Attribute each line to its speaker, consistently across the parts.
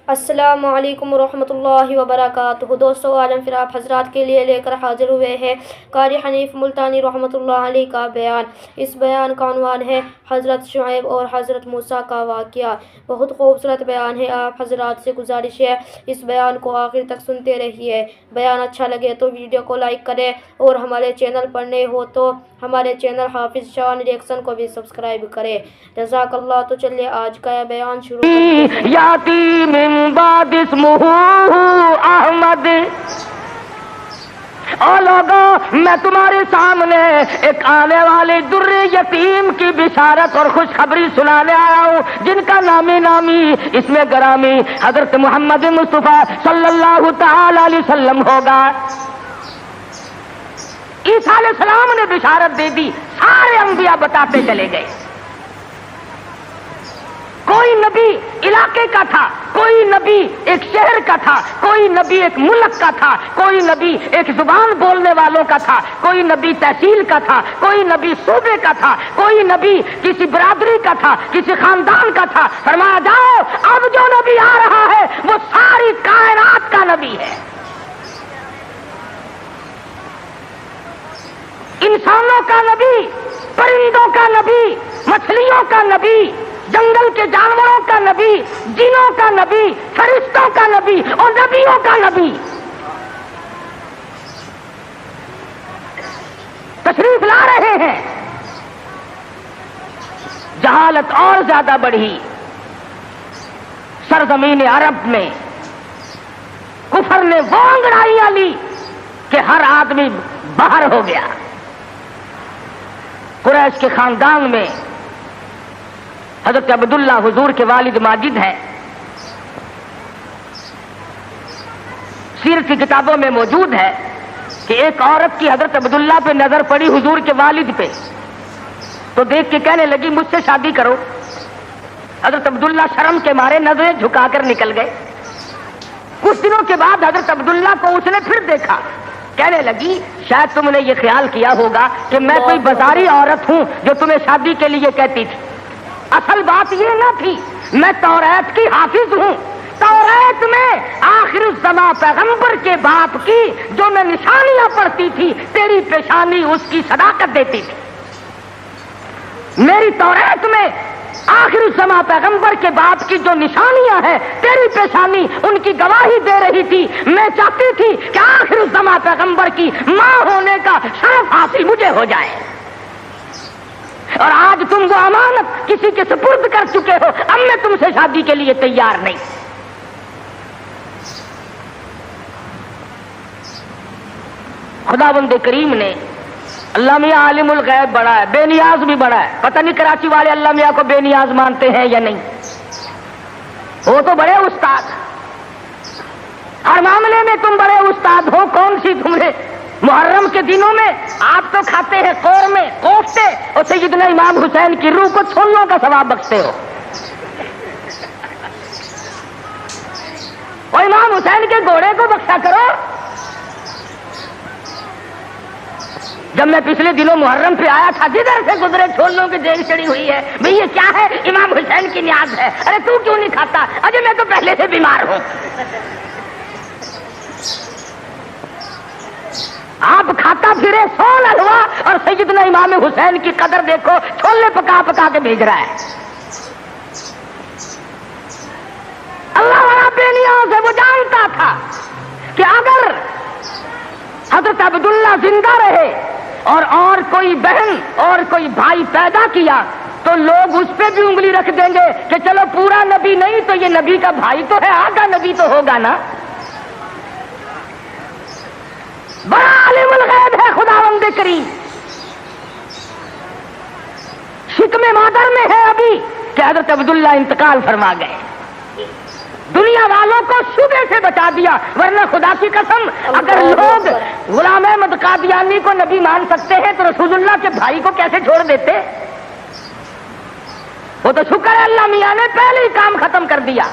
Speaker 1: السلام علیکم ورحمۃ اللہ وبرکاتہ۔ دوستو، آج ہم پھر آپ حضرات کے لیے لے کر حاضر ہوئے ہیں قاری حنیف ملتانی رحمۃ اللہ علیہ کا بیان۔ اس بیان کا عنوان ہے حضرت شعیب اور حضرت موسیٰ کا واقعہ۔ بہت خوبصورت بیان ہے، آپ حضرات سے گزارش ہے اس بیان کو آخر تک سنتے رہیے۔ بیان اچھا لگے تو ویڈیو کو لائک کریں اور ہمارے چینل پر نئے ہو تو ہمارے چینل حافظ شان ریئیکشن کو بھی سبسکرائب کریں۔ جزاک اللہ۔ تو چلیے آج کا یہ بیان شروع کرتے ہیں۔
Speaker 2: یاتی من بعد اسمہ احمد۔ اور لوگوں، میں تمہارے سامنے ایک آنے والے در یتیم کی بشارت اور خوشخبری سنانے آیا ہوں، جن کا نامی اس میں گرامی حضرت محمد مصطفیٰ صلی اللہ تعالی علیہ وسلم ہوگا۔ عیسیٰ علیہ السلام نے بشارت دے دی، سارے انبیاء بتاتے چلے گئے۔ کوئی نبی علاقے کا تھا، کوئی نبی ایک شہر کا تھا، کوئی نبی ایک ملک کا تھا، کوئی نبی ایک زبان بولنے والوں کا تھا، کوئی نبی تحصیل کا تھا، کوئی نبی صوبے کا تھا، کوئی نبی کسی برادری کا تھا، کسی خاندان کا تھا۔ فرمایا جاؤ، اب جو نبی آ رہا ہے وہ ساری کائنات کا نبی ہے۔ انسانوں کا نبی، پرندوں کا نبی، مچھلیوں کا نبی، جنگل کے جانوروں کا نبی، جنوں کا نبی، فرشتوں کا نبی اور نبیوں کا نبی تشریف لا رہے ہیں۔ جہالت اور زیادہ بڑھی سرزمین عرب میں، کفر نے وہ انگڑائیاں لی کہ ہر آدمی باہر ہو گیا۔ قریش کے خاندان میں حضرت عبداللہ حضور کے والد ماجد ہیں، سیرت کی کتابوں میں موجود ہے کہ ایک عورت کی حضرت عبداللہ پہ نظر پڑی، حضور کے والد پہ، تو دیکھ کے کہنے لگی مجھ سے شادی کرو۔ حضرت عبداللہ شرم کے مارے نظریں جھکا کر نکل گئے۔ کچھ دنوں کے بعد حضرت عبداللہ کو اس نے پھر دیکھا، کہنے لگی شاید تم نے یہ خیال کیا ہوگا کہ میں کوئی بازاری عورت ہوں جو تمہیں شادی کے لیے کہتی تھی۔ اصل بات یہ نہ تھی، میں توریت کی حافظ ہوں۔ توریت میں آخر الزماں پیغمبر کے باپ کی جو میں نشانیاں پڑھتی تھی، تیری پیشانی اس کی صداقت دیتی تھی۔ میری توریت میں آخر الزماں پیغمبر کے باپ کی جو نشانیاں ہیں، تیری پیشانی ان کی گواہی دے رہی تھی۔ میں چاہتی تھی کہ آخر الزماں پیغمبر کی ماں ہونے کا شرف حاصل مجھے ہو جائے، اور آج تم وہ امانت کسی کے سپرد کر چکے ہو، اب میں تم سے شادی کے لیے تیار نہیں۔ خداوند کریم نے، اللہ میاں عالم الغیب بڑا ہے، بے نیاز بھی بڑا ہے۔ پتہ نہیں کراچی والے اللہ میاں کو بے نیاز مانتے ہیں یا نہیں، وہ تو بڑے استاد، ہر معاملے میں تم بڑے استاد ہو۔ کون سی تم نے محرم کے دنوں میں آپ تو کھاتے ہیں قورمے، کوفتے، اور سیدنا امام حسین کی روح کو چھولوں کا ثواب بخشتے ہو۔ اور امام حسین کے گھوڑے کو بخشا کرو۔ جب میں پچھلے دنوں محرم پہ آیا تھا، جدھر سے گزرے چھولوں کی دیگ چڑی ہوئی ہے، بھئی یہ کیا ہے؟ امام حسین کی نیاز ہے۔ ارے تو کیوں نہیں کھاتا؟ اجے میں تو پہلے سے بیمار ہوں۔ آپ کھاتا پھرے سول حلوہ، اور سیدنا امام حسین کی قدر دیکھو، چھولے پکا پکا کے بھیج رہا ہے۔ اللہ والا بے نیاز ہے، وہ جانتا تھا کہ اگر حضرت عبداللہ زندہ رہے اور کوئی بہن اور کوئی بھائی پیدا کیا تو لوگ اس پہ بھی انگلی رکھ دیں گے کہ چلو پورا نبی نہیں تو یہ نبی کا بھائی تو ہے، آگا نبی تو ہوگا نا۔ بڑا عالم الغیب ہے خداوند کریم۔ شکم مادر میں ہے ابھی کہ حضرت عبداللہ انتقال فرما گئے۔ دنیا والوں کو شبے سے بچا دیا، ورنہ خدا کی قسم اگر لوگ غلام احمد قادیانی کو نبی مان سکتے ہیں تو رسول اللہ کے بھائی کو کیسے چھوڑ دیتے؟ وہ تو شکر ہے اللہ میاں نے پہلے ہی کام ختم کر دیا۔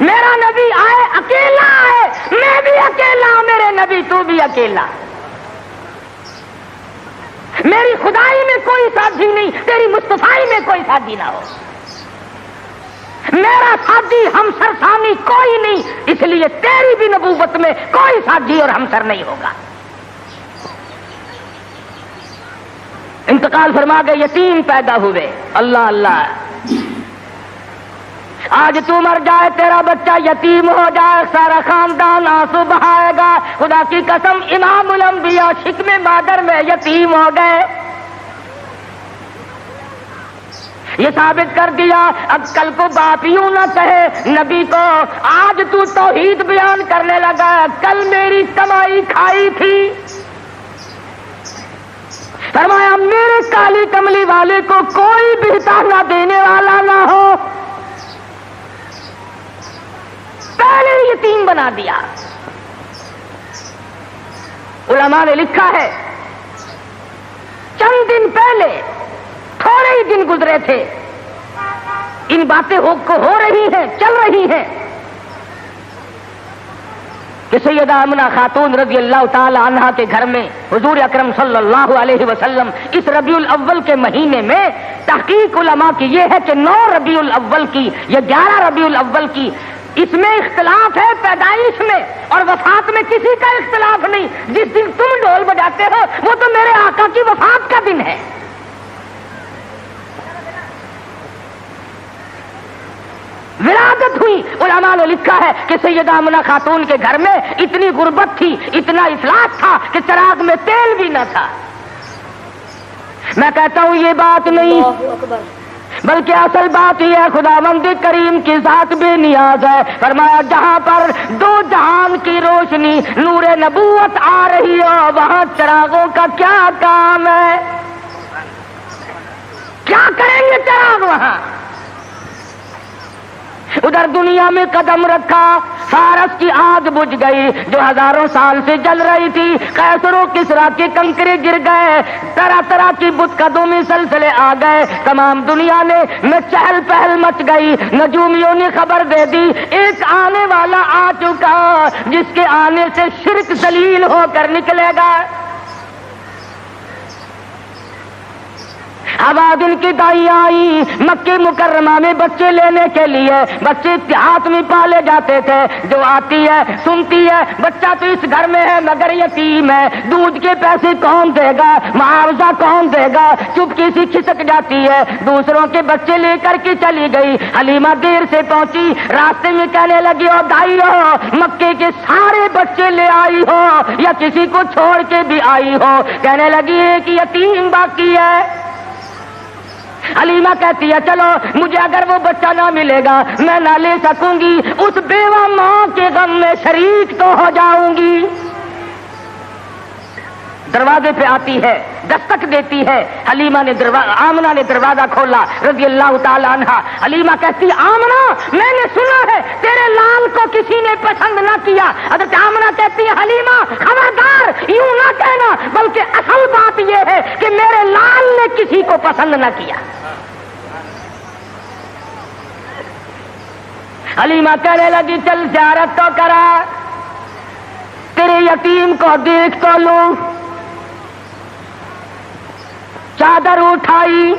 Speaker 2: میرا نبی آئے اکیلا آئے، میں بھی اکیلا، میرے نبی تو بھی اکیلا۔ میری خدائی میں کوئی ساتھی نہیں، تیری مصطفائی میں کوئی ساتھی نہ ہو۔ میرا ساتھی ہمسر ثانی کوئی نہیں، اس لیے تیری بھی نبوت میں کوئی ساتھی اور ہمسر نہیں ہوگا۔ انتقال فرما گئے، یتیم پیدا ہوئے۔ اللہ اللہ، آج تو مر جائے، تیرا بچہ یتیم ہو جائے، سارا خاندان آنسو بہائے گا۔ خدا کی قسم، امام الانبیاء شکم مادر میں یتیم ہو گئے۔ یہ ثابت کر دیا اب کل کو باپ یوں نہ کہے نبی کو، آج تو توحید بیان کرنے لگا، کل میری کمائی کھائی تھی۔ فرمایا میرے کالی کملی والے کو کوئی بھی تانا دینے والا نہ ہو، پہلے یتیم بنا دیا۔ علماء نے لکھا ہے چند دن پہلے، تھوڑے ہی دن گزرے تھے، ان باتیں ہو رہی ہیں، چل رہی ہیں کہ سیدہ آمنہ خاتون رضی اللہ تعالی عنہا کے گھر میں حضور اکرم صلی اللہ علیہ وسلم اس ربیع الاول کے مہینے میں، تحقیق علماء کی یہ ہے کہ 9 ربیع الاول کی یا 11 ربیع الاول کی، اس میں اختلاف ہے پیدائش میں، اور وفات میں کسی کا اختلاف نہیں۔ جس دن تم ڈھول بجاتے ہو وہ تو میرے آقا کی وفات کا دن ہے۔ ولادت ہوئی۔ علماء نے لکھا ہے کہ سیدہ آمنہ خاتون کے گھر میں اتنی غربت تھی، اتنا افلاس تھا کہ چراغ میں تیل بھی نہ تھا۔ میں کہتا ہوں یہ بات نہیں،
Speaker 1: اللہ اکبر،
Speaker 2: بلکہ اصل بات یہ ہے خداوند کریم کی ذات بے نیاز ہے۔ فرمایا جہاں پر 2 جہان کی روشنی نور نبوت آ رہی ہو، وہاں چراغوں کا کیا کام ہے؟ کیا کریں گے چراغ وہاں؟ ادھر دنیا میں قدم رکھا، فارس کی آگ بجھ گئی جو ہزاروں سال سے جل رہی تھی، قیصر و کسریٰ کے کنکرے گر گئے، طرح طرح کی بت قدومی سلسلے آ گئے، تمام دنیا میں چہل پہل مچ گئی۔ نجومیوں نے خبر دے دی ایک آنے والا آ چکا جس کے آنے سے شرک ذلیل ہو کر نکلے گا۔ آبادن کی دائی آئی مکہ مکرمہ میں بچے لینے کے لیے، بچے ہاتھ میں پالے جاتے تھے، جو آتی ہے سنتی ہے بچہ تو اس گھر میں ہے مگر یتیم ہے، دودھ کے پیسے کون دے گا، معاوضہ کون دے گا، چپکی سی کھسک جاتی ہے، دوسروں کے بچے لے کر کے چلی گئی۔ حلیمہ دیر سے پہنچی، راستے میں کہنے لگی او دائی ہو، مکے کے سارے بچے لے آئی ہو یا کسی کو چھوڑ کے بھی آئی ہو؟ کہنے لگی ایک یتیم باقی ہے۔ حلیمہ کہتی ہے چلو مجھے اگر وہ بچہ نہ ملے گا میں نہ لے سکوں گی، اس بیوہ ماں کے غم میں شریک تو ہو جاؤں گی۔ دروازے پہ آتی ہے، دستک دیتی ہے، حلیمہ نے آمنہ نے دروازہ کھولا رضی اللہ تعالی عنہا۔ حلیمہ کہتی آمنہ میں نے سنا ہے تیرے لال کو کسی نے پسند نہ کیا۔ حضرت آمنہ کہتی ہے حلیمہ خبردار یوں نہ کہنا، بلکہ اصل بات یہ ہے کہ میرے لال نے کسی کو پسند نہ کیا۔ حلیمہ کہنے لگی چل زیارت تو کرا، تیرے یتیم کو دیکھ تو لوں۔ چادر اٹھائی،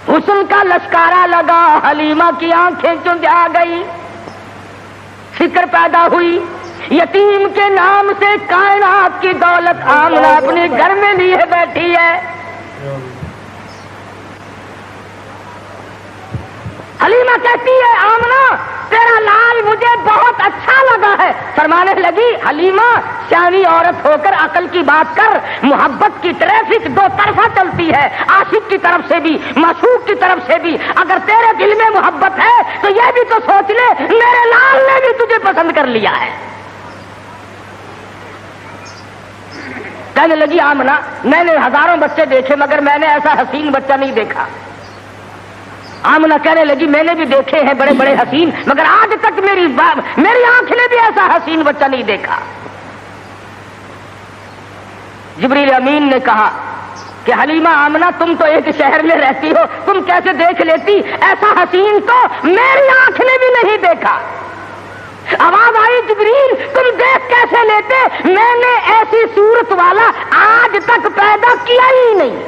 Speaker 2: حسن کا لشکارا لگا، حلیمہ کی آنکھیں چندھا گئی، فکر پیدا ہوئی یتیم کے نام سے کائنات کی دولت آمنہ اپنے گھر میں لیے بیٹھی ہے۔ حلیمہ کہتی ہے آمنہ تیرا لال مجھے بہت اچھا لگا ہے۔ فرمانے لگی حلیمہ سیانی عورت ہو کر عقل کی بات کر، محبت کی ٹریفک 2 طرفہ چلتی ہے، عاشق کی طرف سے بھی معشوق کی طرف سے بھی۔ اگر تیرے دل میں محبت ہے تو یہ بھی تو سوچ لے میرے لال نے بھی تجھے پسند کر لیا ہے۔ کہنے لگی آمنہ میں نے ہزاروں بچے دیکھے مگر میں نے ایسا حسین بچہ نہیں دیکھا۔ آمنہ کہنے لگی میں نے بھی دیکھے ہیں بڑے بڑے حسین مگر آج تک میری آنکھ نے بھی ایسا حسین بچہ نہیں دیکھا۔ جبریل امین نے کہا کہ حلیمہ آمنہ تم تو ایک شہر میں رہتی ہو، تم کیسے دیکھ لیتی؟ ایسا حسین تو میری آنکھ نے بھی نہیں دیکھا۔ آواز آئی جبریل تم دیکھ کیسے لیتے؟ میں نے ایسی صورت والا آج تک پیدا کیا ہی نہیں۔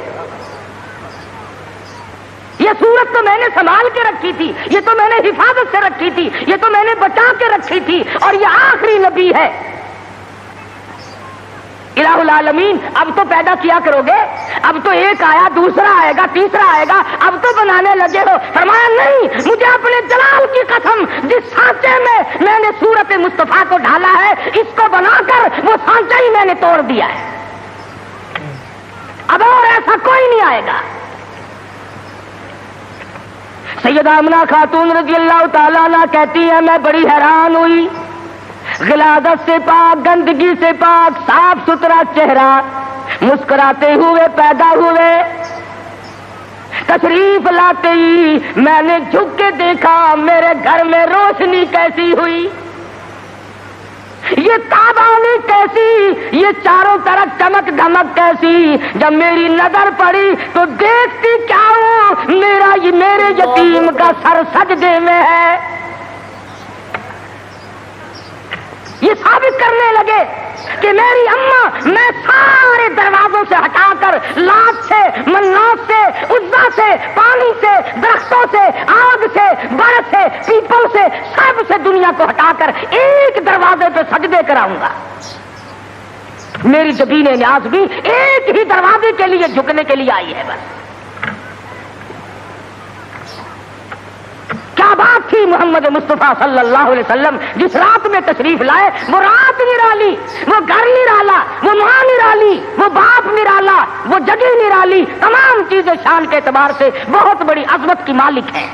Speaker 2: یہ صورت تو میں نے سنبھال کے رکھی تھی، یہ تو میں نے حفاظت سے رکھی تھی، یہ تو میں نے بچا کے رکھی تھی، اور یہ آخری نبی ہے۔ الہ العالمین اب تو پیدا کیا کرو گے، اب تو ایک آیا، دوسرا آئے گا، تیسرا آئے گا، اب تو بنانے لگے ہو۔ فرمایا نہیں، مجھے اپنے جلال کی قسم، جس سانچے میں میں نے صورت مصطفیٰ کو ڈالا ہے، اس کو بنا کر وہ سانچہ ہی میں نے توڑ دیا ہے، اب اور ایسا کوئی نہیں آئے گا۔ سیدہ آمنہ خاتون رضی اللہ تعالیٰ عنہ کہتی ہے میں بڑی حیران ہوئی، غلاظت سے پاک، گندگی سے پاک، صاف ستھرا چہرہ، مسکراتے ہوئے پیدا ہوئے، تشریف لاتے ہی میں نے جھک کے دیکھا میرے گھر میں روشنی کیسی ہوئی، یہ تابانی کیسی، یہ چاروں طرف چمک دھمک کیسی۔ جب میری نظر پڑی تو دیکھتی کیا ہوں، میرے یتیم کا سر سجدے میں ہے۔ یہ ثابت کرنے لگے کہ میری اماں، میں سارے دروازوں سے ہٹا کر، لات سے، منات سے، عزا سے، پانی سے، درختوں سے، آگ سے، برف سے، پیپل سے، سب سے دنیا کو ہٹا کر ایک دروازے پہ سجدے کراؤں گا۔ میری جبین نیاز بھی ایک ہی دروازے کے لیے جھکنے کے لیے آئی ہے بس۔ کیا بات تھی محمد مصطفیٰ صلی اللہ علیہ وسلم جس رات میں تشریف لائے، وہ رات نرالی، وہ گھر نرالا، وہ ماں نرالی، وہ باپ نرالا، وہ جگہ نرالی، تمام چیزیں شان کے اعتبار سے بہت بڑی عظمت کی مالک ہیں۔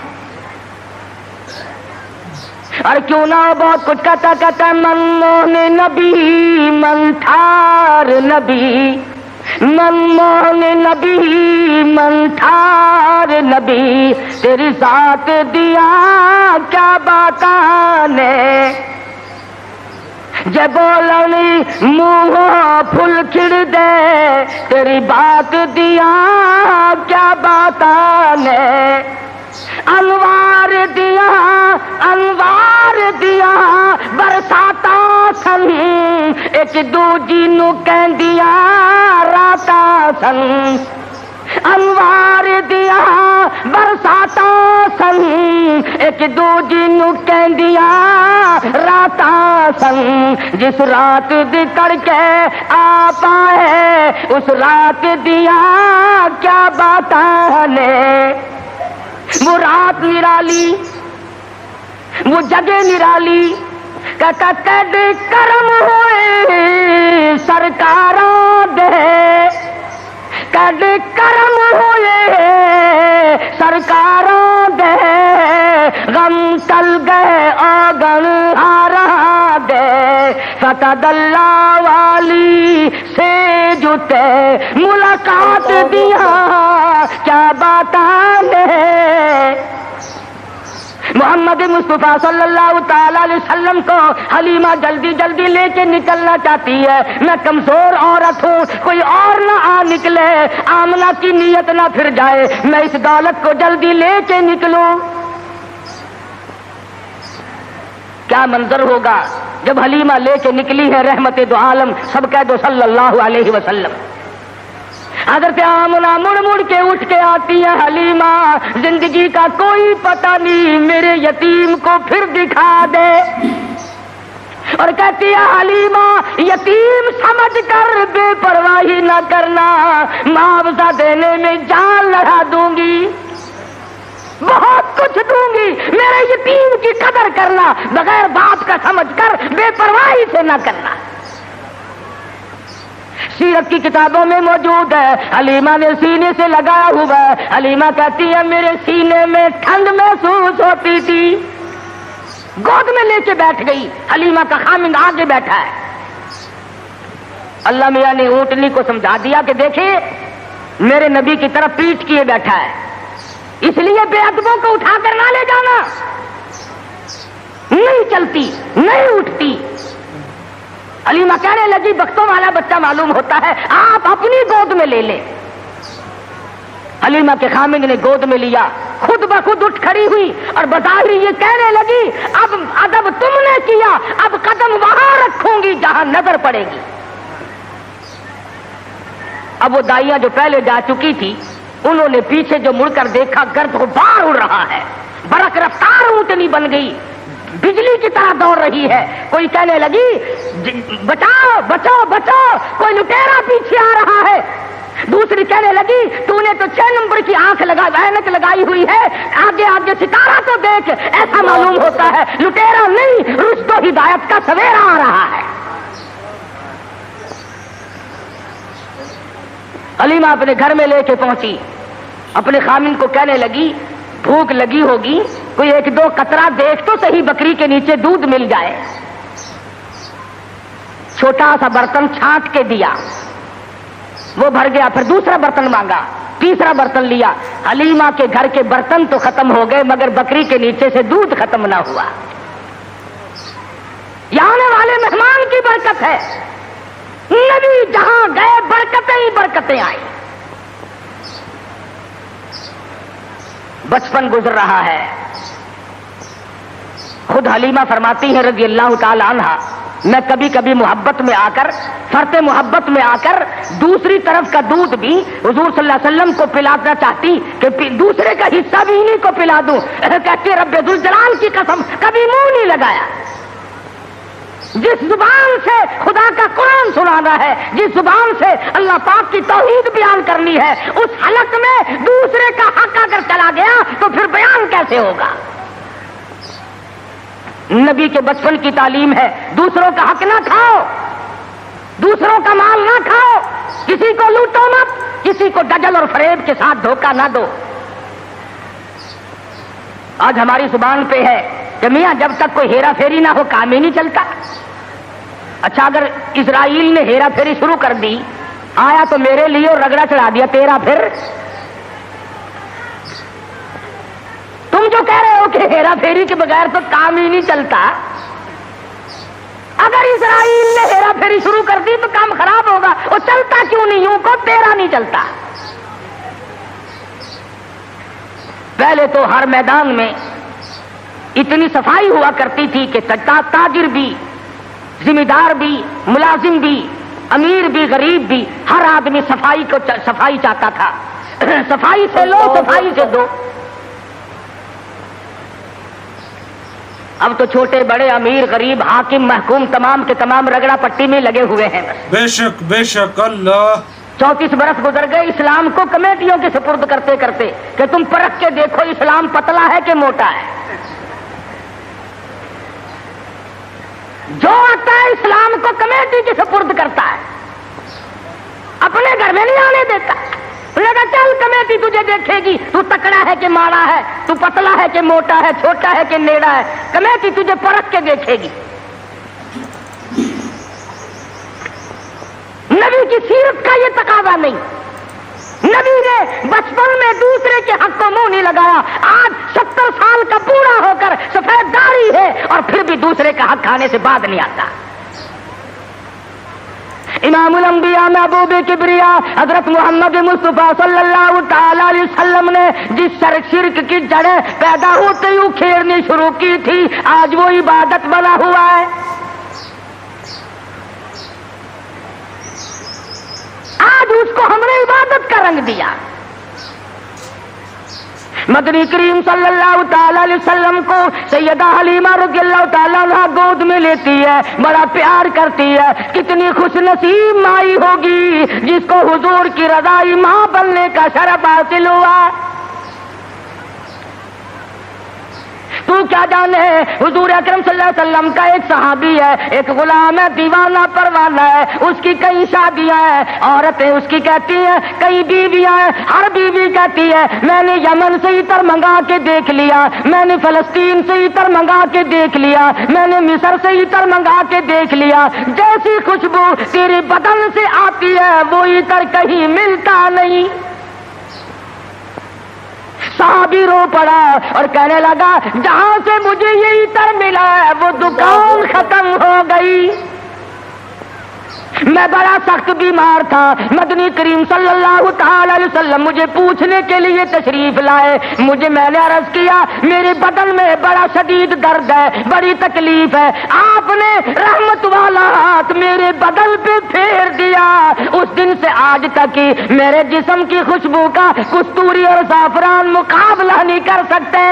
Speaker 2: اور کیوں نہ بہت کچھ کہتا من موہن نبی، من ٹھار نبی، من موہن نبی، من ٹھار نبی، تیری ذات دیا کیا باتانے، جے بولنی منہ پھل کھڑ دے، تیری بات دیا کیا باتانے، انوار دیا، انوار دیا برساتا سن، ایک دوجی نو کہندیا راتا سن، انوار دیا برساتا سن، ایک دوجی نو کہندیا راتا سن، جس رات دی کڑ کے آ پائے اس رات دیا کیا باتاں نے۔ وہ رات نرالی، وہ جگہ نرالی، کد کرم ہوئے سرکاراں دے، کد کرم ہوئے سرکاراں دے، غم ٹل گئے آگن ہارا دے، فتح اللہ والی سے جتے ملاقات دیا کیا باتاں نے۔ محمد مصطفیٰ صلی اللہ تعالی علیہ وسلم کو حلیمہ جلدی جلدی لے کے نکلنا چاہتی ہے، میں کمزور عورت ہوں، کوئی اور نہ آ نکلے، آمنہ کی نیت نہ پھر جائے، میں اس دولت کو جلدی لے کے نکلوں۔ کیا منظر ہوگا جب حلیمہ لے کے نکلی ہے رحمت دو عالم، سب کہہ دو صلی اللہ علیہ وسلم۔ حضرت آمنہ مڑ مڑ کے اٹھ کے آتی ہے، حلیمہ زندگی کا کوئی پتہ نہیں، میرے یتیم کو پھر دکھا دے، اور کہتی ہے حلیمہ یتیم سمجھ کر بے پرواہی نہ کرنا، معاوضہ دینے میں جان لڑا دوں گی، بہت کچھ دوں گی، میرے یتیم کی قدر کرنا، بغیر باپ کا سمجھ کر بے پرواہی سے نہ کرنا۔ سیرت کی کتابوں میں موجود ہے، حلیمہ نے سینے سے لگایا ہوا ہے، حلیمہ کہتی ہے میرے سینے میں ٹھنڈ محسوس ہوتی تھی، گود میں لے کے بیٹھ گئی، حلیمہ کا خامند آگے بیٹھا ہے۔ اللہ میاں نے اونٹنی کو سمجھا دیا کہ دیکھیں میرے نبی کی طرف پیٹھ کیے بیٹھا ہے، اس لیے بے ادبوں کو اٹھا کر نہ لے جانا، نہیں چلتی نہیں اٹھتی۔ حلیمہ کہنے لگی بختوں والا بچہ معلوم ہوتا ہے، آپ اپنی گود میں لے لیں۔ حلیمہ کے خامند نے گود میں لیا، خود بخود اٹھ کھڑی ہوئی اور بظاہر یہ کہنے لگی اب ادب تم نے کیا، اب قدم وہاں رکھوں گی جہاں نظر پڑے گی۔ اب وہ دائیاں جو پہلے جا چکی تھی انہوں نے پیچھے جو مڑ کر دیکھا گرد غبار اڑ رہا ہے، برق رفتار اونٹنی بن گئی، بجلی کی طرح دوڑ رہی ہے۔ کوئی کہنے لگی بچاؤ بچاؤ بچاؤ، کوئی لٹیرا پیچھے آ رہا ہے۔ دوسری کہنے لگی تو نے تو 6 نمبر کی آنکھ اینک لگائی ہوئی ہے، آگے آگے ستارہ تو دیکھ، ایسا معلوم ہوتا ہے لٹیرا نہیں، رشد و ہدایت کا سویرا آ رہا ہے۔ حلیمہ اپنے گھر میں لے کے پہنچی، اپنے خامن کو کہنے لگی بھوک لگی ہوگی، کوئی 1-2 قطرہ دیکھ تو صحیح بکری کے نیچے دودھ مل جائے۔ چھوٹا سا برتن چھانٹ کے دیا، وہ بھر گیا، پھر دوسرا برتن مانگا، تیسرا برتن لیا۔ حلیمہ کے گھر کے برتن تو ختم ہو گئے مگر بکری کے نیچے سے دودھ ختم نہ ہوا۔ یہ آنے والے مہمان کی برکت ہے، نبی جہاں گئے برکتیں ہی برکتیں آئی۔ بچپن گزر رہا ہے، خود حلیمہ فرماتی ہے رضی اللہ تعالی عنہا، میں کبھی کبھی محبت میں آ کر، فرط محبت میں آ کر دوسری طرف کا دودھ بھی حضور صلی اللہ علیہ وسلم کو پلانا چاہتی کہ دوسرے کا حصہ بھی انہیں کو پلا دوں۔ کہتی رب ذوالجلال کی قسم کبھی منہ نہیں لگایا۔ جس زبان سے خدا کا قرآن سنانا ہے، جس زبان سے اللہ پاک کی توحید بیان کرنی ہے، اس حلق میں دوسرے کا حق اگر چلا گیا تو پھر بیان کیسے ہوگا؟ نبی کے بچپن کی تعلیم ہے دوسروں کا حق نہ کھاؤ، دوسروں کا مال نہ کھاؤ، کسی کو لوٹو مت، کسی کو دجل اور فریب کے ساتھ دھوکہ نہ دو۔ آج ہماری زبان پہ ہے کہ میاں جب تک کوئی ہیرا پھیری نہ ہو کام ہی نہیں چلتا۔ اچھا اگر اسرائیل نے ہیرا پھیری شروع کر دی، آیا تو میرے لیے اور رگڑا چڑھا دیا تیرا، پھر تم جو کہہ رہے ہو کہ ہیرا پھیری کے بغیر تو کام ہی نہیں چلتا، اگر اسرائیل نے ہیرا پھیری شروع کر دی تو کام خراب ہوگا، وہ چلتا کیوں نہیں یوں کو تیرا نہیں چلتا؟ پہلے تو ہر میدان میں اتنی صفائی ہوا کرتی تھی کہ تاجر بھی، ذمہ دار بھی، ملازم بھی، امیر بھی، غریب بھی، ہر آدمی صفائی چاہتا تھا۔ صفائی سے لو، صفائی سے دو۔ اب تو چھوٹے بڑے، امیر غریب، حاکم محکوم، تمام کے تمام رگڑا پٹی میں لگے ہوئے ہیں۔
Speaker 3: بے شک بے شک اللہ۔
Speaker 2: 34 برس گزر گئے اسلام کو کمیٹیوں کے سپرد کرتے کرتے کہ تم پرکھ کے دیکھو اسلام پتلا ہے کہ موٹا ہے۔ جو آتا ہے اسلام کو کمیٹی کے سپرد کرتا ہے، اپنے گھر میں نہیں آنے دیتا۔ لگا چل کمیٹی تجھے دیکھے گی، تو تکڑا ہے کہ ماڑا ہے، تو پتلا ہے کہ موٹا ہے، چھوٹا ہے کہ نیڑا ہے، کمیٹی تجھے پرکھ کے دیکھے گی۔ نبی کی سیرت کا یہ تقاضا نہیں، نبی نے بچپن میں دوسرے کے حق کو منہ نہیں لگایا۔ آج 70 سال کا بوڑھا ہو کر سفید داڑھی ہے اور پھر بھی دوسرے کا حق کھانے سے بعد نہیں آتا۔ امام الانبیاء محبوب کبریا حضرت محمد مصطفیٰ صلی اللہ تعالی علیہ وسلم نے جس شرک کی جڑیں پیدا ہوتے ہی کھیڑنی شروع کی تھی، آج وہ عبادت بنا ہوا ہے۔ آج اس کو ہم نے عبادت کا رنگ دیا۔ مدنی کریم صلی اللہ تعالی علیہ وسلم کو سیدہ حلیمہ رضی اللہ تعالی عنہ گود میں لیتی ہے، بڑا پیار کرتی ہے۔ کتنی خوش نصیب مائی ہوگی جس کو حضور کی رضائی ماں بننے کا شرف حاصل ہوا۔ تو کیا جانے حضور اکرم صلی اللہ علیہ وسلم کا ایک صحابی ہے، ایک غلام ہے، دیوانہ پروانہ ہے، اس کی کئی شادیاں ہیں، عورتیں اس کی کہتی ہیں، کئی بیویاں ہیں، ہر بیوی کہتی ہے میں نے یمن سے عطر منگا کے دیکھ لیا، میں نے فلسطین سے عطر منگا کے دیکھ لیا، میں نے مصر سے عطر منگا کے دیکھ لیا، جیسی خوشبو تیرے بدن سے آتی ہے وہ عطر کہیں ملتا نہیں۔ صحابی رو پڑا اور کہنے لگا جہاں سے مجھے یہ عطر ملا ہے وہ دکان ختم ہو گئی۔ میں بڑا سخت بیمار تھا، مدنی کریم صلی اللہ تعالی علیہ وسلم مجھے پوچھنے کے لیے تشریف لائے، میں نے عرض کیا میرے بدن میں بڑا شدید درد ہے، بڑی تکلیف ہے، آپ نے رحمت والا ہاتھ میرے بدن پہ پھیر دیا، اس دن سے آج تک ہی میرے جسم کی خوشبو کا کستوری اور زعفران مقابلہ نہیں کر سکتے۔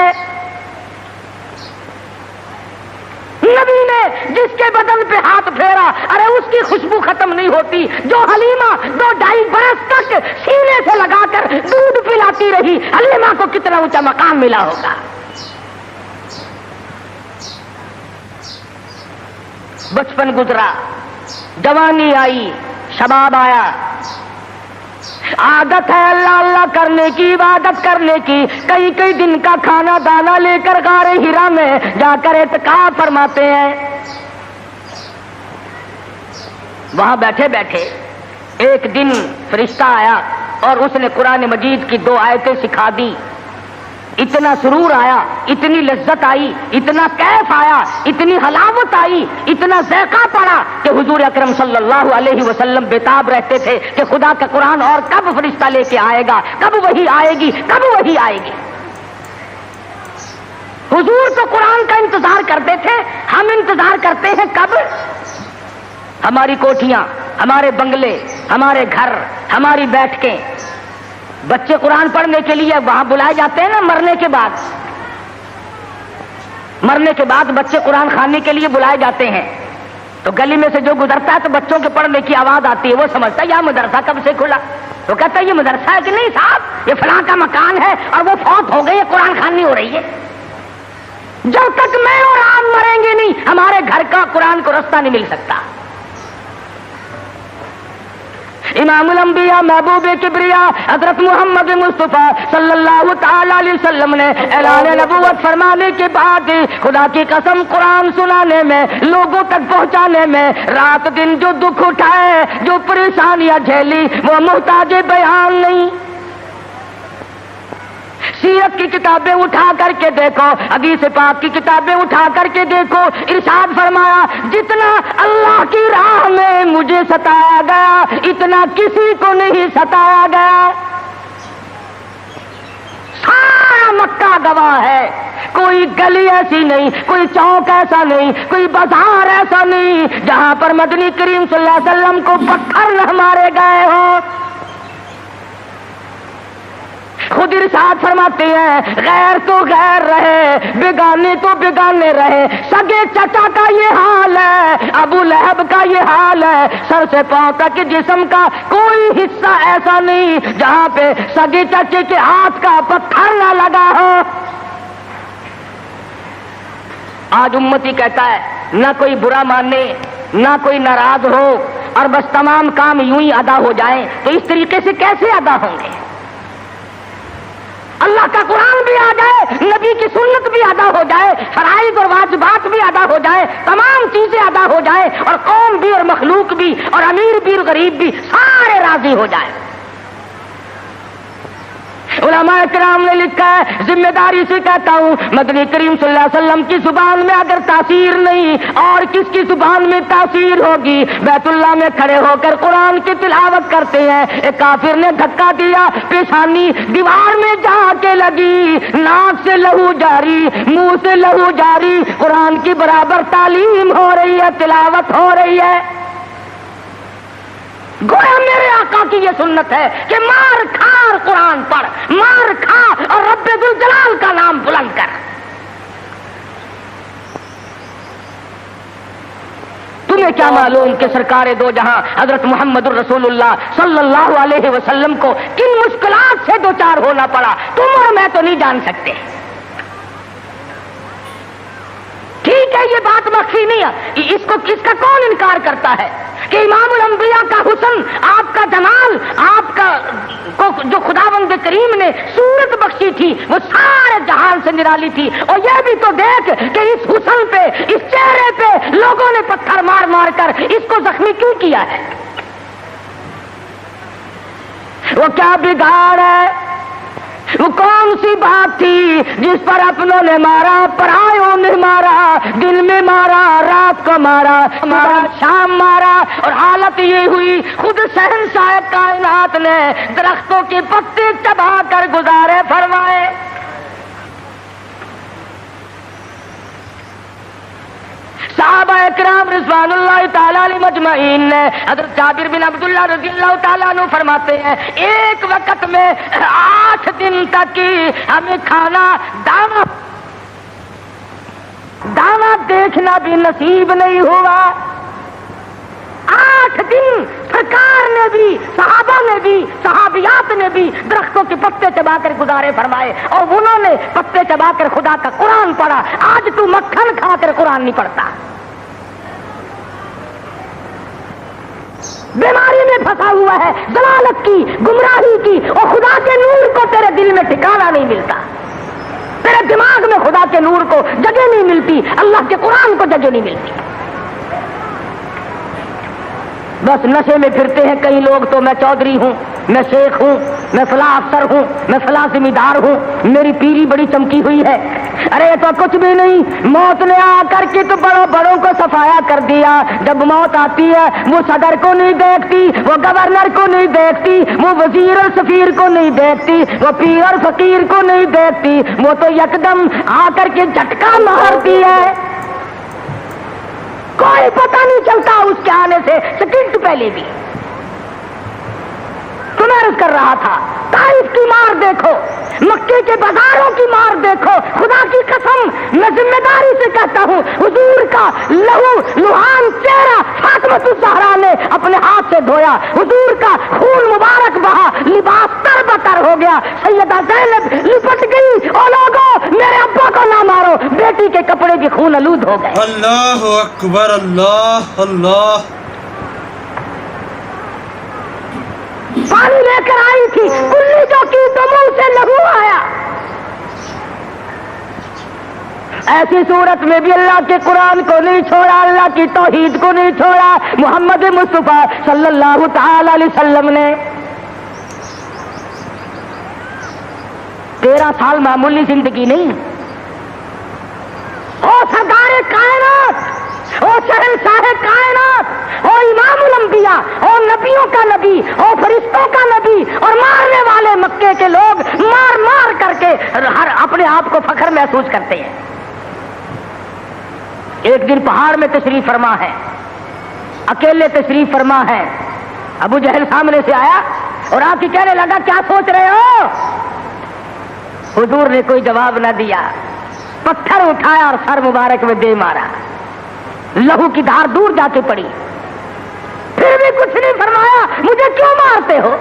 Speaker 2: نبی نے جس کے بدن پہ ہاتھ پھیرا، ارے اس کی خوشبو ختم نہیں ہوتی، جو حلیمہ 2-2.5 برس تک سینے سے لگا کر دودھ پلاتی رہی، حلیمہ کو کتنا اونچا مقام ملا ہوگا۔ بچپن گزرا، جوانی آئی، شباب آیا، عادت ہے اللہ اللہ کرنے کی، عبادت کرنے کی، کئی دن کا کھانا دانا لے کر غار ہرا میں جا کر اعتکاف فرماتے ہیں۔ وہاں بیٹھے بیٹھے ایک دن فرشتہ آیا اور اس نے قرآن مجید کی 2 آیتیں سکھا دی، اتنا سرور آیا، اتنی لذت آئی، اتنا کیف آیا، اتنی حلاوت آئی، اتنا ذائقہ پڑا کہ حضور اکرم صلی اللہ علیہ وسلم بےتاب رہتے تھے کہ خدا کا قرآن اور کب فرشتہ لے کے آئے گا، کب وحی آئے گی، کب وحی آئے گی۔ حضور تو قرآن کا انتظار کرتے تھے، ہم انتظار کرتے ہیں کب؟ ہماری کوٹھیاں، ہمارے بنگلے، ہمارے گھر، ہماری بیٹھکیں، بچے قرآن پڑھنے کے لیے وہاں بلائے جاتے ہیں نا، مرنے کے بعد بچے قرآن خانے کے لیے بلائے جاتے ہیں، تو گلی میں سے جو گزرتا ہے تو بچوں کے پڑھنے کی آواز آتی ہے، وہ سمجھتا ہے یہ مدرسہ کب سے کھلا، تو کہتا ہے یہ مدرسہ ہے کہ نہیں صاحب، یہ فلاں کا مکان ہے اور وہ فوت ہو گئی ہے، قرآن خوانی ہو رہی ہے۔ جب تک میں اور آپ مریں گے نہیں، ہمارے گھر کا قرآن کو رستہ نہیں مل سکتا۔ امام الانبیاء محبوب کبریا حضرت محمد مصطفیٰ صلی اللہ تعالی علیہ وسلم نے اعلان نبوت فرمانے کے بعد خدا کی قسم قرآن سنانے میں، لوگوں تک پہنچانے میں، رات دن جو دکھ اٹھائے، جو پریشانیاں جھیلی، وہ محتاج بیان نہیں۔ سیرت کی کتابیں اٹھا کر کے دیکھو، حدیث پاک کی کتابیں اٹھا کر کے دیکھو، ارشاد فرمایا جتنا اللہ کی راہ میں مجھے ستایا گیا اتنا کسی کو نہیں ستایا گیا۔ سارا مکہ گواہ ہے، کوئی گلی ایسی نہیں، کوئی چوک ایسا نہیں، کوئی بازار ایسا نہیں جہاں پر مدنی کریم صلی اللہ علیہ وسلم کو پتھر نہ مارے گئے ہوں۔ خود ارشاد فرماتے ہیں غیر تو غیر رہے، بیگانے تو بیگانے رہے، سگے چچا کا یہ حال ہے، ابو لہب کا یہ حال ہے، سر سے پاؤں تک جسم کا کوئی حصہ ایسا نہیں جہاں پہ سگے چچے کے ہاتھ کا پتھر نہ لگا ہو۔ آج امتی کہتا ہے نہ کوئی برا مانے، نہ کوئی ناراض ہو، اور بس تمام کام یوں ہی ادا ہو جائیں، تو اس طریقے سے کیسے ادا ہوں گے؟ اللہ کا قرآن بھی آ جائے، نبی کی سنت بھی ادا ہو جائے، فرائض اور واجبات بھی ادا ہو جائے، تمام چیزیں ادا ہو جائیں، اور قوم بھی اور مخلوق بھی اور امیر بھی اور غریب بھی سارے راضی ہو جائیں۔ علماء کرام نے لکھا ہے، ذمہ داری سے کہتا ہوں، مدنی کریم صلی اللہ علیہ وسلم کی زبان میں اگر تاثیر نہیں اور کس کی زبان میں تاثیر ہوگی؟ بیت اللہ میں کھڑے ہو کر قرآن کی تلاوت کرتے ہیں، ایک کافر نے دھکا دیا، پیشانی دیوار میں جا کے لگی، ناک سے لہو جاری، منہ سے لہو جاری، قرآن کی برابر تعلیم ہو رہی ہے، تلاوت ہو رہی ہے۔ گویا میرے آقا کی یہ سنت ہے کہ مار کھا اور قرآن پڑھ، مار کھا اور رب ذوالجلال کا نام بلند کر۔ تمہیں کیا معلوم کہ سرکار دو جہاں حضرت محمد الرسول اللہ صلی اللہ علیہ وسلم کو کن مشکلات سے دوچار ہونا پڑا، تم اور میں تو نہیں جان سکتے۔ ٹھیک ہے یہ بات مخفی نہیں ہے، اس کا کون انکار کرتا ہے کہ امام الانبیاء کا حسن، آپ کا جمال، آپ کا جو خداوند کریم نے صورت بخشی تھی وہ سارے جہان سے نرالی تھی، اور یہ بھی تو دیکھ کہ اس حسن پہ، اس چہرے پہ لوگوں نے پتھر مار مار کر اس کو زخمی کیوں کیا ہے؟ وہ کیا بگاڑ ہے؟ وہ کون سی بات تھی جس پر اپنوں نے مارا، پرایوں نے مارا، دن میں مارا، رات کو مارا، شام مارا، اور حالت یہ ہوئی خود شہنشاہ کائنات نے درختوں کے پتے چبا کر گزارے فرمائے۔ صحابہ اکرام رضوان اللہ تعالیٰ علیہ مجمعین نے، حضرت جابر بن عبداللہ رضی اللہ تعالیٰ عنہ فرماتے ہیں ایک وقت میں 8 دن تک ہمیں کھانا دانا دیکھنا بھی نصیب نہیں ہوا۔ 8 دن سرکار نے بھی، صحابہ نے بھی، صحابیات نے بھی درختوں کے پتے چبا کر گزارے فرمائے، اور انہوں نے پتے چبا کر خدا کا قرآن پڑھا۔ آج تو مکھن کھا کر قرآن نہیں پڑھتا، بیماری میں پھنسا ہوا ہے، ضلالت کی، گمراہی کی، اور خدا کے نور کو تیرے دل میں ٹھکانا نہیں ملتا، تیرے دماغ میں خدا کے نور کو جگہ نہیں ملتی، اللہ کے قرآن کو جگہ نہیں ملتی۔ بس نشے میں پھرتے ہیں کئی لوگ، تو میں چودھری ہوں، میں شیخ ہوں، میں فلاں افسر ہوں، میں فلاں ذمہ دار ہوں، میری پیری بڑی چمکی ہوئی ہے۔ ارے تو کچھ بھی نہیں، موت نے آ کر کے تو بڑوں کو صفایا کر دیا۔ جب موت آتی ہے وہ صدر کو نہیں دیکھتی، وہ گورنر کو نہیں دیکھتی، وہ وزیر اور سفیر کو نہیں دیکھتی، وہ پیر اور فقیر کو نہیں دیکھتی، وہ تو یکدم آ کر کے جھٹکا مارتی ہے، کوئی پتہ نہیں چلتا اس کے آنے سے سیکنڈ پہلے بھی۔ تمہیں عرض کر رہا تھا طائف کی مار دیکھو، مکے کے بازاروں کی مار دیکھو، خدا کی قسم میں ذمہ داری سے کہتا ہوں حضور کا لہو لہان چہرہ فاطمۃ الزہرا نے اپنے ہاتھ سے دھویا، حضور کا خون مبارک بہا، لباس تر بتر ہو گیا، سیدہ زینب لپٹ گئی، او لوگو میرے ابا کو نہ مارو، بیٹی کے کپڑے بھی خون آلود ہو گئے۔
Speaker 3: اللہ اکبر، اللہ اللہ۔
Speaker 2: پانی لے کر آئی تھی، کلی جو کی تو منہ سے لہو آیا۔ ایسی صورت میں بھی اللہ کے قرآن کو نہیں چھوڑا، اللہ کی توحید کو نہیں چھوڑا۔ محمد مصطفیٰ صلی اللہ تعالی علیہ وسلم نے 13 سال معمولی زندگی نہیں، او سردار کائنات، او شہنشاہ کائنات، او امام الانبیاء، او نبیوں کا نبی، او فرشتوں کا نبی، اور مارنے والے مکے کے لوگ مار مار کر کے ہر اپنے آپ کو فخر محسوس کرتے ہیں۔ ایک دن پہاڑ میں تشریف فرما ہے، اکیلے تشریف فرما ہے، ابو جہل سامنے سے آیا اور آپ کی کہنے لگا کیا سوچ رہے ہو؟ حضور نے کوئی جواب نہ دیا، پتھر اٹھایا اور سر مبارک میں دے مارا، لہو کی دھار دور جا کے پڑی، پھر بھی کچھ نہیں فرمایا، مجھے کیوں مارتے ہو؟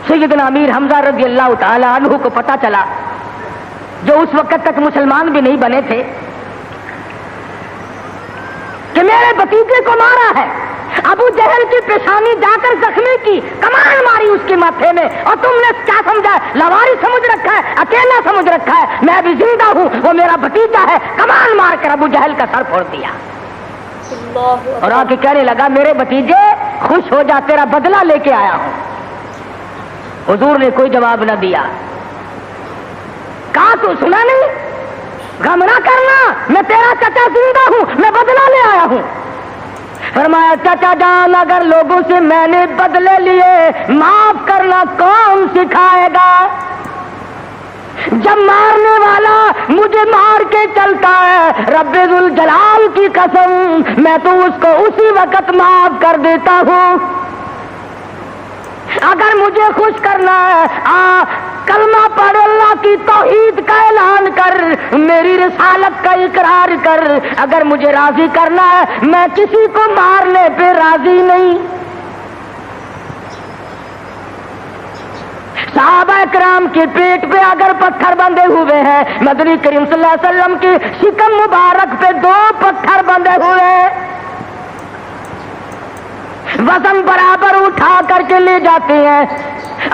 Speaker 2: سیدنا امیر حمزہ رضی اللہ تعالی عنہ کو پتا چلا، جو اس وقت تک مسلمان بھی نہیں بنے تھے، کہ میرے بھتیجے کو مارا ہے۔ ابو جہل کی پیشانی جا کر زخمی کی، کمان ماری اس کے ماتھے میں، اور تم نے کیا سمجھا؟ لواری سمجھ رکھا ہے، اکیلا سمجھ رکھا ہے، میں بھی زندہ ہوں، وہ میرا بھتیجا ہے۔ کمان مار کر ابو جہل کا سر پھوڑ دیا، اور آ کے کہنے لگا میرے بھتیجے خوش ہو جا، تیرا بدلہ لے کے آیا ہوں۔ حضور نے کوئی جواب نہ دیا، کہا تو سنا نہیں؟ غم نہ کرنا، میں تیرا چچا زندہ ہوں، میں بدلہ لے آیا ہوں۔ فرمایا چچا جان اگر لوگوں سے میں نے بدلے لیے، معاف کرنا کون سکھائے گا؟ جب مارنے والا مجھے مار کے چلتا ہے، رب ذوالجلال کی قسم میں تو اس کو اسی وقت معاف کر دیتا ہوں۔ اگر مجھے خوش کرنا ہے، کلمہ پڑھ، اللہ کی توحید کا اعلان کر، میری رسالت کا اقرار کر۔ اگر مجھے راضی کرنا ہے، میں کسی کو مارنے پہ راضی نہیں۔ صحابہ کرام کے پیٹ پہ اگر پتھر بندھے ہوئے ہیں، مدنی کریم صلی اللہ علیہ وسلم کی شکم مبارک پہ 2 پتھر بندھے ہوئے ہیں، وزن برابر اٹھا کر کے لے جاتے ہیں۔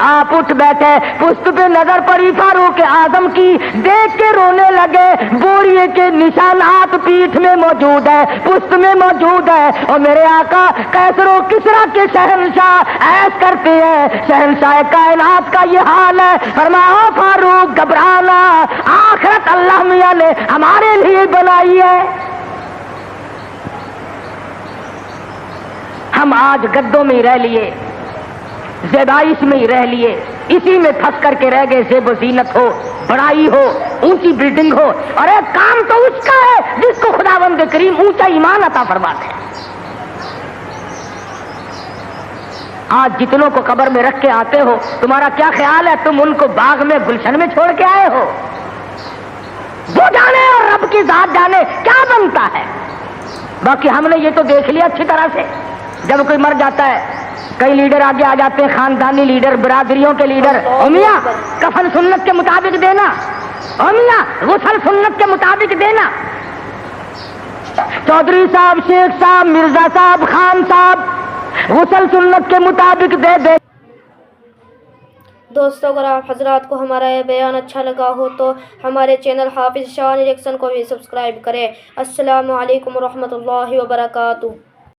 Speaker 2: آپ اٹھ بیٹھے, پشت پہ نظر پڑی فاروق اعظم کی, دیکھ کے رونے لگے. بوریے کے نشانات پیٹھ میں موجود ہے, پشت میں موجود ہے. اور میرے آقا کیسر و کسرا کے شہنشاہ ایس کرتے ہیں, شہنشاہ کائنات کا یہ حال ہے. فرمایا فاروق گھبرانا, آخرت اللہ میاں نے ہمارے لیے بنائی ہے. ہم آج گدوں میں ہی رہ لیے, زیبائش میں ہی رہ لیے, اسی میں پھنس کر کے رہ گئے. زیب و زینت ہو, بڑائی ہو, اونچی بلڈنگ ہو, اور ایک کام تو اس کا ہے جس کو خداوند کریم اونچا ایمان عطا فرماتے ہیں. آج جتنوں کو قبر میں رکھ کے آتے ہو, تمہارا کیا خیال ہے تم ان کو باغ میں گلشن میں چھوڑ کے آئے ہو؟ وہ جانے اور رب کی ذات جانے کیا بنتا ہے. باقی ہم نے یہ تو دیکھ لیا اچھی طرح سے, جب کوئی مر جاتا ہے کئی لیڈر آگے آ جاتے ہیں, خاندانی لیڈر, برادریوں کے لیڈر. او میاں کفن سنت کے مطابق دینا, او میاں غسل سنت کے مطابق دینا. چودھری صاحب, شیخ صاحب, مرزا صاحب, خان صاحب, غسل سنت کے مطابق دے دے.
Speaker 1: دوستو اگر آپ حضرات کو ہمارا یہ بیان اچھا لگا ہو تو ہمارے چینل حافظ شاہ ریئیکشن کو بھی سبسکرائب کریں. السلام علیکم ورحمۃ اللہ وبرکاتہ.